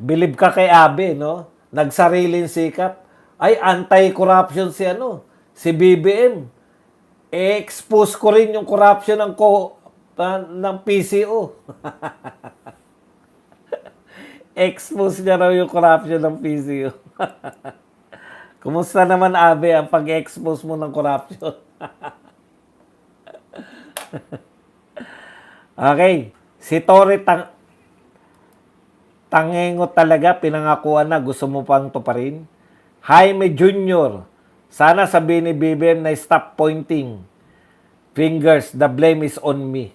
Bilib ka kay Abe, no? Nagsariling sikap. Ay, anti-corruption si ano, si BBM. E-expose ko rin yung corruption ng PCO. Expose niya raw yung corruption ng PCO. Kumusta naman, Abe, ang pag-expose mo ng corruption? Okay. Si Tory Tangengo talaga, pinangakuan na, gusto mo pang tuparin? Jaime Jr., sana sabihin ni BBM na stop pointing fingers, the blame is on me.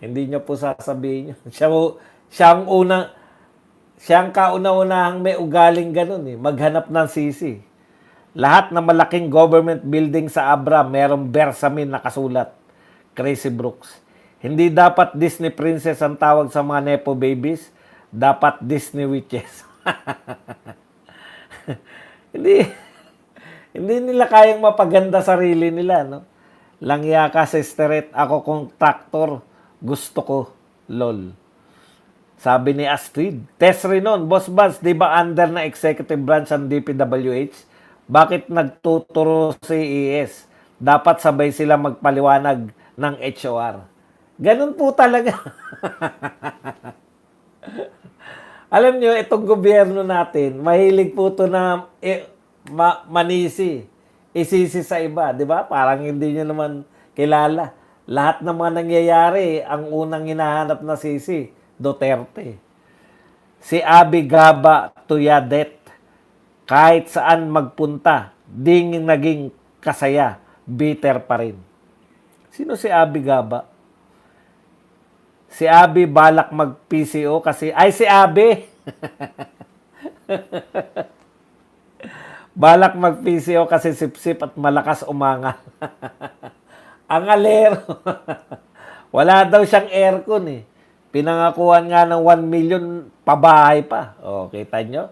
Hindi niyo po sasabihin yun. Siya ang unang, siya ang kauna-unahang may ugaling ganun eh, maghanap ng sisi. Lahat ng malaking government building sa Abra, merong Bersamin nakasulat. Crazy Brooks. Hindi dapat Disney princess ang tawag sa mga Nepo babies, dapat Disney witches. hindi, hindi nila kayang mapaganda sarili nila, no? Langya ka sa straight, ako contractor, gusto ko, lol. Sabi ni Astrid, Tess Renon, Boss Bans, di ba under na executive branch ang DPWH? Bakit nagtuturo si ES? Dapat sabay sila magpaliwanag ng HOR. Ganun po talaga. Alam nyo, itong gobyerno natin, mahilig po ito na manisi, isisi sa iba, di ba? Parang hindi nyo naman kilala. Lahat ng mga nangyayari, ang unang hinahanap na sisi, Duterte. Si Abi Gaba Tuyadet, kahit saan magpunta, ding naging kasaya, bitter pa rin. Sino si Abi Gaba? Si Abi balak mag-PCO kasi, ay si Abi! Balak mag-PCO kasi sip-sip at malakas umangal. Ang alero. Wala daw siyang aircon eh. Pinangakuan nga ng 1 million pabahay pa. O, kita nyo?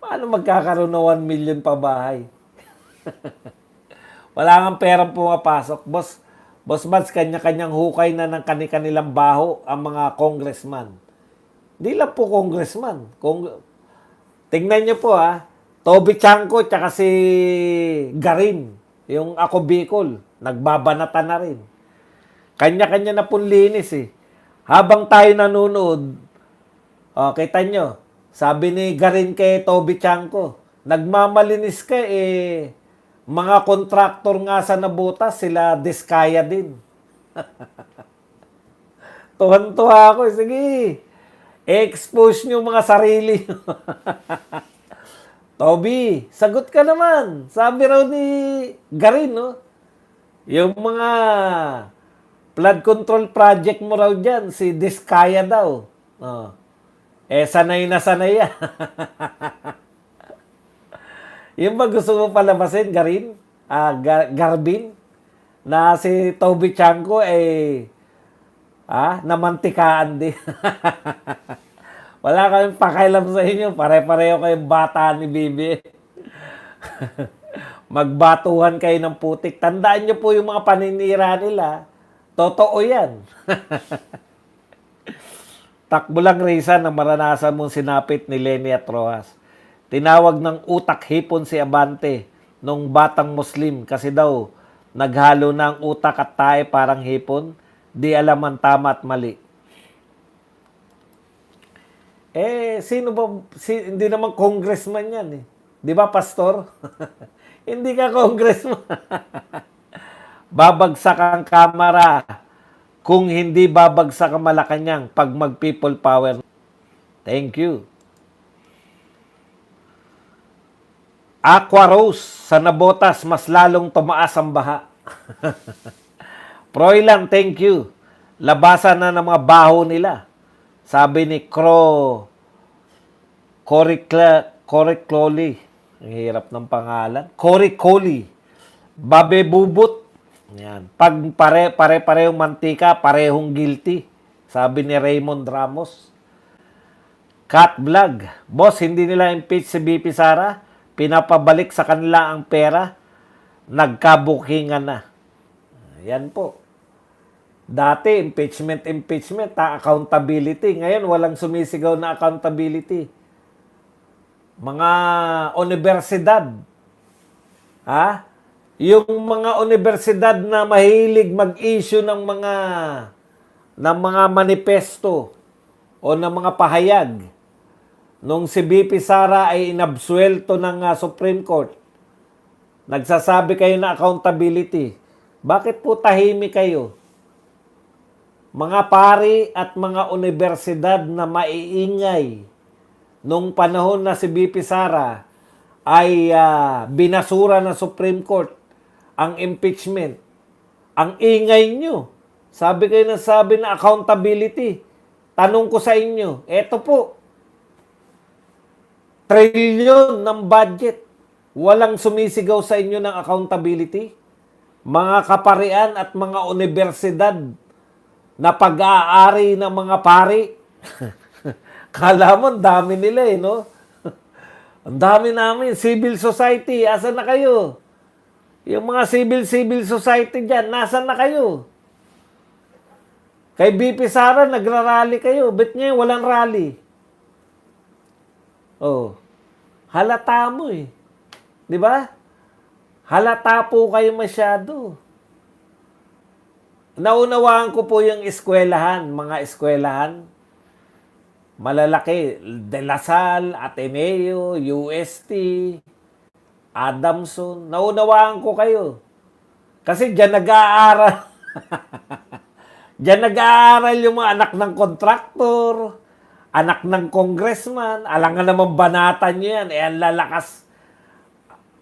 Paano magkakaroon ng 1 million pabahay? Wala nga perang pumapasok. Boss Mads, kanya-kanyang hukay na ng kanilang baho ang mga congressman. Di lang po congressman. Tingnan nyo po ha. Toby Chanco tsaka si Garin. Yung Ako Bicol. Nagbabanata na rin. Kanya-kanya na pong linis eh. Habang tayo nanonood, kita nyo, sabi ni Garin kay Toby Chanco, nagmamalinis ka eh, mga kontraktor nga sa nabutas, sila diskaya din. Tuhan-tuha ako. Sige, expose nyo mga sarili. Toby, sagot ka naman. Sabi raw ni Garin, no? Yung mga flood control project mo raw dyan, si Diskaya daw. Sanay na sanay yan. Yung ba gusto mo palabasin, Garin? Garbin? Na si Toby Chanco namantikaan din. Wala kaming pakialam sa inyo. Pare-pareho kayong bata ni Bibi. Magbatuhan kayo ng putik. Tandaan nyo po yung mga paninira nila. Totoo yan. Takbo lang, Risa, na maranasan mong sinapit ni Leni at Rojas. Tinawag ng utak hipon si Abante nung batang Muslim kasi daw naghalo na ang utak at tae parang hipon. Di alam ang tama at mali. Sino ba? Hindi naman congressman yan eh. Di ba, pastor? Hindi ka congressman. Babagsak ang kamera kung hindi babagsak ang Malacanang pag mag-people power. Thank you. Aqua Rose, sa Nabotas, mas lalong tumaas ang baha. Proilan, thank you. Labasan na ng mga baho nila. Sabi ni Cory Clolly. Ang hirap ng pangalan. Cory Coley. Babe Bubut. Yan. Pag pare-parehong mantika, parehong guilty. Sabi ni Raymond Ramos. Cat Vlog. Boss, hindi nila impeach si BP Sara. Pinapabalik sa kanila ang pera. Nagkabukingan na. Yan po. Dati, impeachment, accountability. Ngayon, walang sumisigaw na accountability. mga universidad. Ha? Yung mga universidad na mahilig mag-issue ng mga manifesto o ng mga pahayag. Nung si BP Sara ay inabsuelto ng Supreme Court, nagsasabi kayo na accountability. Bakit po tahimik kayo? Mga pari at mga universidad na maiingay nung panahon na si BP Sara ay binasura ng Supreme Court ang impeachment. Ang ingay nyo. Sabi kayo na sabi na accountability. Tanong ko sa inyo, eto po, trilyon ng budget. Walang sumisigaw sa inyo ng accountability. Mga kaparian at mga universidad na pag-aari ng mga pari. Kala mo, ang dami nila no? Ang dami namin. Civil society, asan na kayo? Yung mga civil society dyan, nasan na kayo? Kay BP Sara, nagrarally kayo. Ba't ngayon walang rally? Oh, halata mo eh. Di ba? Halata po kayo masyado. Naunawaan ko po yung eskwelahan, mga eskwelahan. Malalaki, De La Salle, Ateneo, UST, Adamson. Naunawaan ko kayo. Kasi dyan nag-aaral. Dyan nag-aaral yung mga anak ng kontraktor, anak ng congressman. Alangan naman banatan nyo yan. Ang lalakas.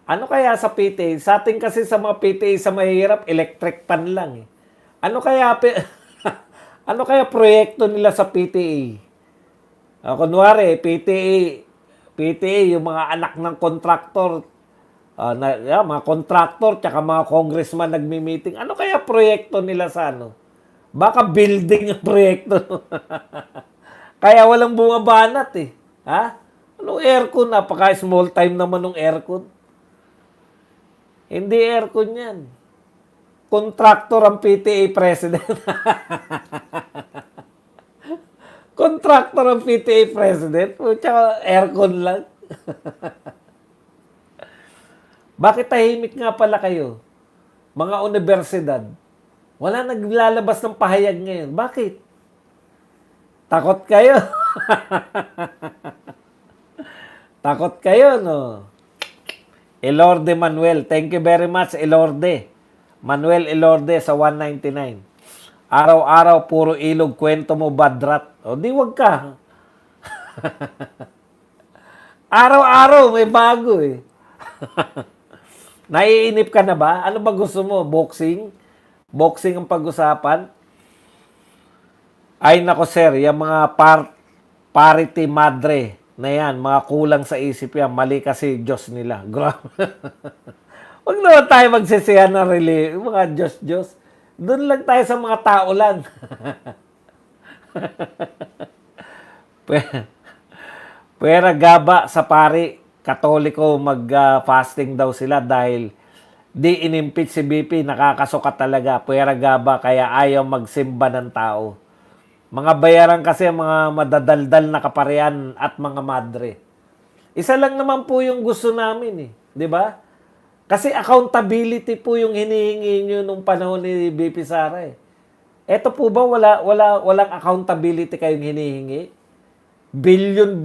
Ano kaya sa PTA? Sa atin kasi sa mga PTA sa mahirap, electric pan lang eh. Ano kaya ano kaya proyekto nila sa PTA? Kunwari, PTA, yung mga anak ng kontraktor, mga kontraktor, tsaka mga congressman nagmi-meeting. Ano kaya proyekto nila sa ano? Baka building ang proyekto. Kaya walang bumabanat eh. Ha? Anong aircon? Napaka small time naman ng aircon. Hindi aircon yan. Kontraktor ang PTA president. Kontraktor ang PTA president. Tsaka aircon lang. Bakit tahimik nga pala kayo? Mga universidad. Wala naglalabas ng pahayag ngayon. Bakit? Takot kayo. Takot kayo, no? Elorde Manuel. Thank you very much, Elorde. Manuel Elorde sa 199. Araw-araw, puro ilog, kwento mo, badrat. O, di wag ka. Araw-araw, may bago eh. Naiinip ka na ba? Ano ba gusto mo? Boxing? Boxing ang pag-usapan? Ay, nako sir, yung mga parity madre na yan, mga kulang sa isip yan, mali kasi Diyos nila. Grabe. Huwag naman tayo magsisihan ng mga Diyos. Doon lang tayo sa mga tao lang. Pwera gaba sa pari, Katoliko, mag-fasting daw sila dahil di inimpeach si BP, nakakasukat talaga. Pwera gaba, kaya ayaw magsimba ng tao. Mga bayaran kasi, mga madadaldal na kaparian at mga madre. Isa lang naman po yung gusto namin eh. Di ba? Kasi accountability po yung hinihingi nyo nung panahon ni BP Sara eh. Eto po ba walang accountability kayong hinihingi? Billion,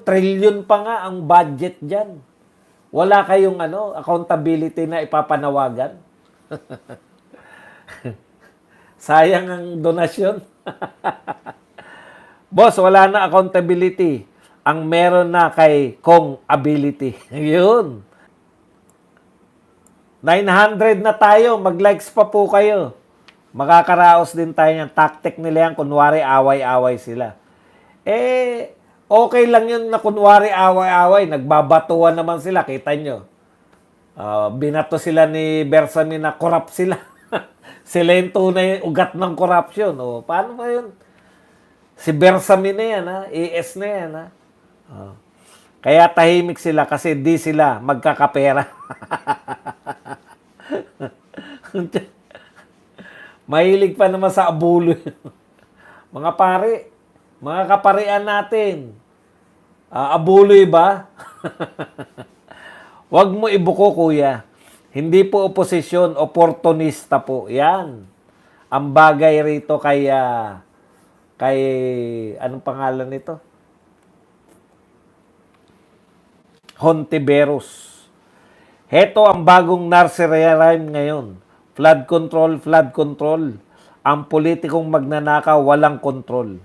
trillion pa nga ang budget dyan. Wala kayong accountability na ipapanawagan? Sayang ang donasyon. Boss, wala na accountability. Ang meron na kay Kong ability. Yun. 900 na tayo. Mag-likes pa po kayo. Makakaraos din tayo ng tactic nila yan. Kunwari, away-away sila. Okay lang yun na kunwari away-away. Nagbabatuan naman sila. Kita nyo. Binato sila ni Bersamin na corrupt sila. Sila yung tunay ugat ng corruption. Paano ba yun? Si Bersamin na yan, ha? ES na yan, ha? Kaya tahimik sila kasi di sila magkakapera. Mahilig pa naman sa abulo. Mga pare, mga kaparian natin. Abuloy ba? Huwag mo ibuko, kuya. Hindi po oposisyon, oportunista po. Yan. Ang bagay rito kay anong pangalan nito? Hontiveros. Heto ang bagong nursery rhyme ngayon. Flood control, flood control. Ang politikong magnanakaw, walang kontrol.